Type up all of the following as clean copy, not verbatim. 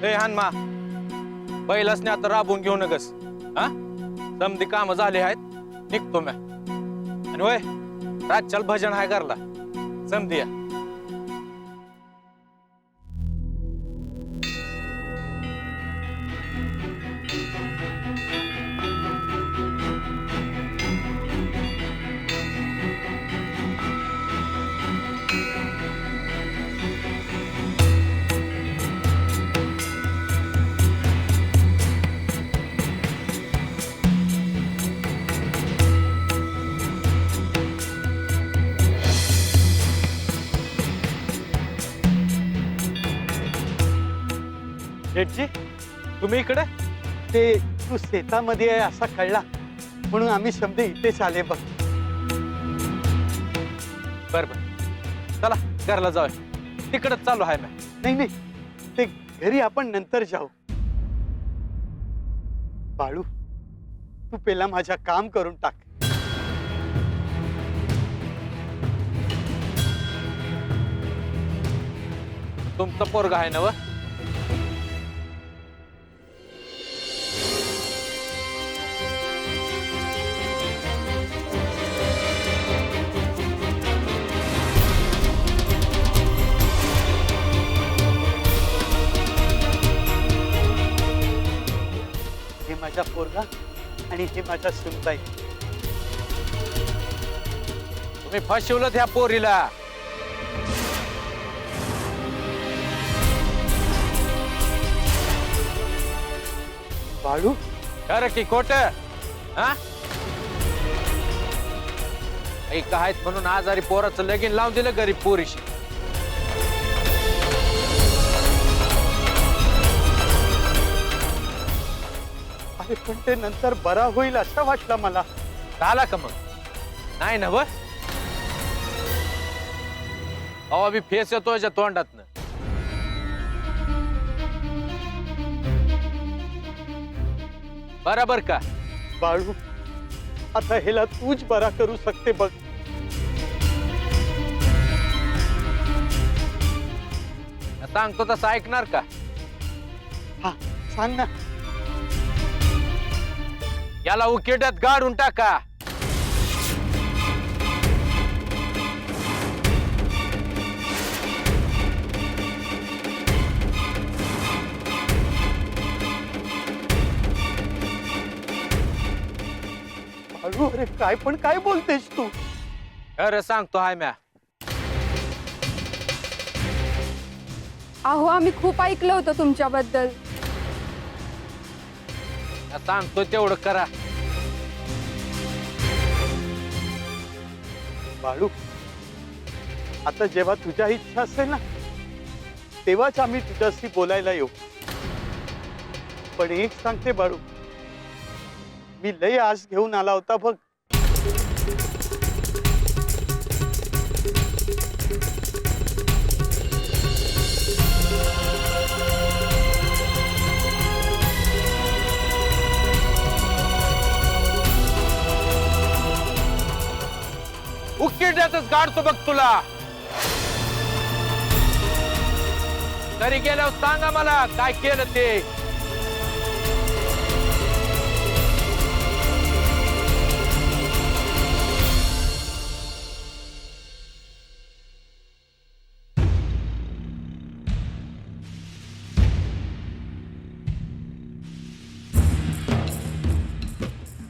ए हनुमा पहिलाच आता राबून घेऊ नकस हा समधी काम झाले आहेत निघतो मी आणि होय रातच्याला भजन हाय करला समधी शेठजी तुम्ही इकडे ते तू शेतामध्ये आहे असा कळला म्हणून आम्ही शब्द इथेच आले बघ. बर बर चला घरला जाऊ तिकडच चालू आहे मी. नाही नाही ते घरी आपण नंतर जाऊ. बाळू तू पहिला माझ्या काम करून टाक. तुमचं पोरग आहे ना व हे माझा पोरगा आणि हे माझा सुनताई. तुम्ही फसवलं त्या पोरीला. बाळू खरं की खोट हा ऐक आहेत म्हणून आजारी पोराचं लगीन लावून दिलं गरीब पोरीशी. अरे पण ते नंतर बरा होईल असं वाटलं मला. झाला का मग नाही ना व अहो बी फेस येतो याच्या तोंडातनं. बराबर का बाळू आता ह्याला तूच बरा करू शकते बघ. सांगतो तसं ऐकणार का. हा सांग ना. याला उकिड्यात गाडून टाका. बाळू अरे काय बोलतेस तू. खरं सांगतो हाय म्या. अहो आम्ही खूप ऐकलं होतं तुमच्याबद्दल. सांगतो तेवढं करा. बाळू आता जेव्हा तुझ्या इच्छा असेल ना तेव्हाच आम्ही तुझ्याशी बोलायला येऊ. पण एक सांगते बाळू मी लय आस घेऊन आला होता बघ. उकिड्यातच गाडतो बघ तुला. तरी गेल्यावर सांगा मला काय केलं ते.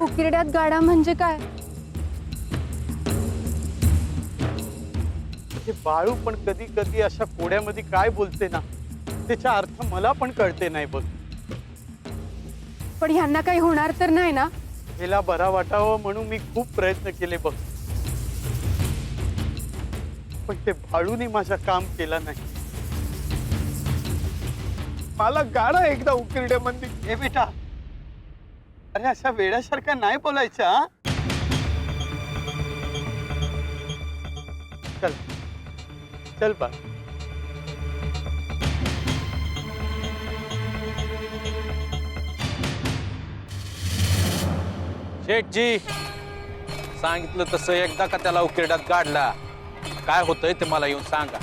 उकिरड्यात गाडा म्हणजे काय. ते बाळू पण कधी कधी अशा कोड्यामध्ये काय बोलते ना त्याचा अर्थ मला पण कळते नाही बघ. पण ह्यांना काही होणार तर नाही ना. हिला बरा वाटावं म्हणून मी खूप प्रयत्न केले बघ. पण ते बाळूने माझं काम केलं नाही. मला गाडा एकदा उकिरड्यामध्ये. हे बेटा अरे अशा वेड्यासारखा नाही बोलायचा. चल चल बा. शेठजी सांगितलं तसं एकदा का त्याला उकिरड्यात गाडला काय होतंय ते मला येऊन सांगा.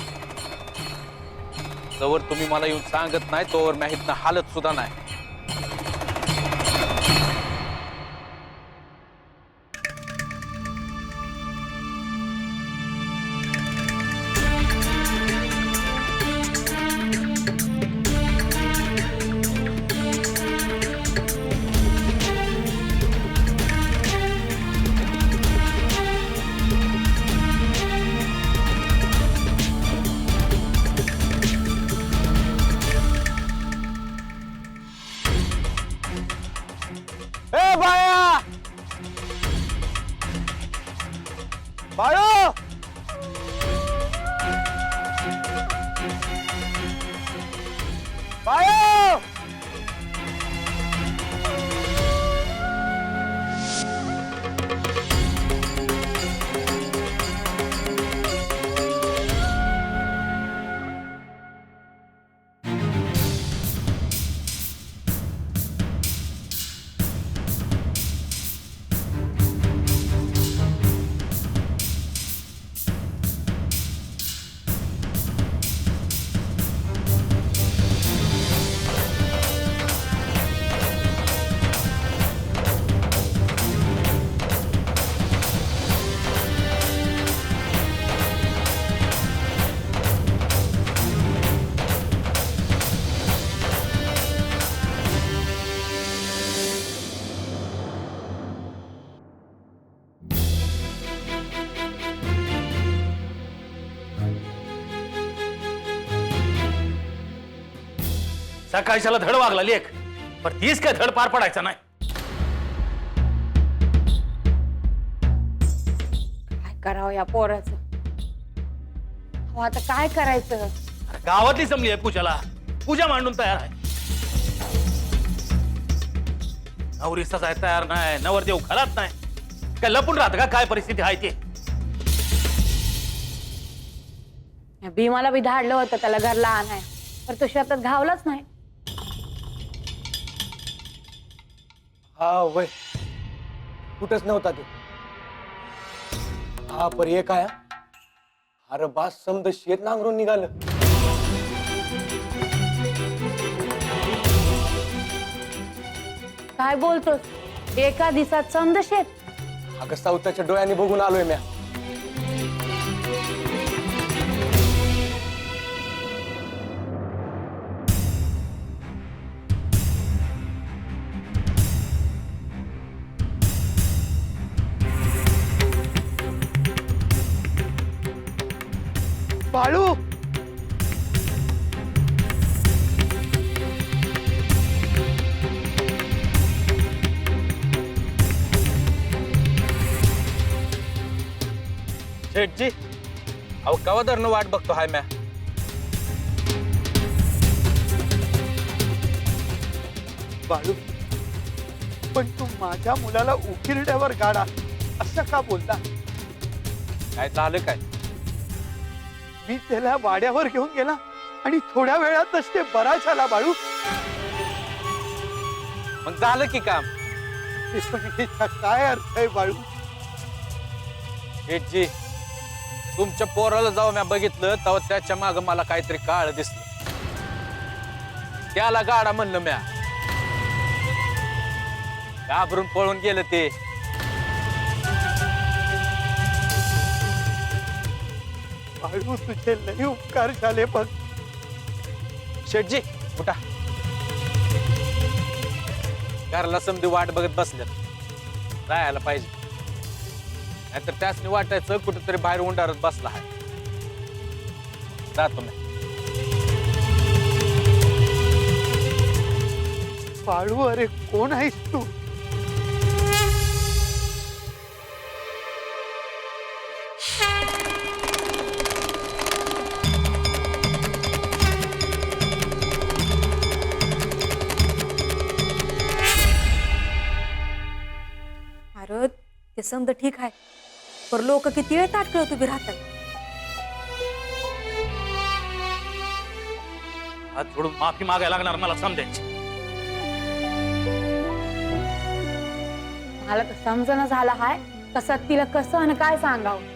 जवळ तुम्ही मला येऊन सांगत नाही तोवर मी इथनं हालत सुद्धा नाही. ए बाया, बाळो, बाळो. सकाळच्याला धड वागला लेख, पण तीच काय धड पार पडायचा नाही. काय करावं या पोराचं? अहो, आता काय करायचं? अरे गावातली जमली आहे पूजाला, पूजा मांडून तयार आहे. नवरी सजाय तयार नाही, नवरदेव घरात नाही. काय लपून राहत का? काय परिस्थिती आहे ते? या भीमाला बी धाडलं होतं त्याला घरला आणाय, पण तो शेतात घावलाच नाही. हा वय कुठंच नव्हता तो. हा पर एक आहे. अरे बास समद शेत नांगरून निघालं. काय बोलतोस? एका दिवसात समद शेत? अगं सावताच्या डोळ्याने बघून आलोय म्या. बाळू, शेठजी, अहो कवा धरणं वाट बघतो हाय म्या. बाळू, पण तू माझ्या मुलाला उकिरड्यावर गाडा असं का बोलला? काय झालं काय? मी त्याला वाड्यावर घेऊन गेला आणि थोड्या वेळातच ते बरा झाला. बाळू, मग झालं की काम. पण याचा काय अर्थ आहे बाळू? शेठजी, तुमच्या पोराला जाऊ म्या बघितलं तेव्हा त्याच्या माग मला काहीतरी काळ दिसलं. त्याला गाडा म्हणलं म्या. घाबरून पळून गेलं ते. बाळू, तुझे लई उपकार झाले. पण शेठजी उठा. घरला समधी वाट बघत बसल्यात. राहायला पाहिजे, नाहीतर त्यासनी वाटायचं कुठेतरी बाहेर उंडारत बसला आहे. जातो मी. बाळू, अरे कोण आहेस तू? अरे ते समद ठीक आहे, पर लोक किती वेळ ताट करत उभी राहतात. हात जोडून माफी मागायला लागणार मला समजायची. मला तर समजणं झालं हाय कसं तिला कसं आणि काय सांगावं.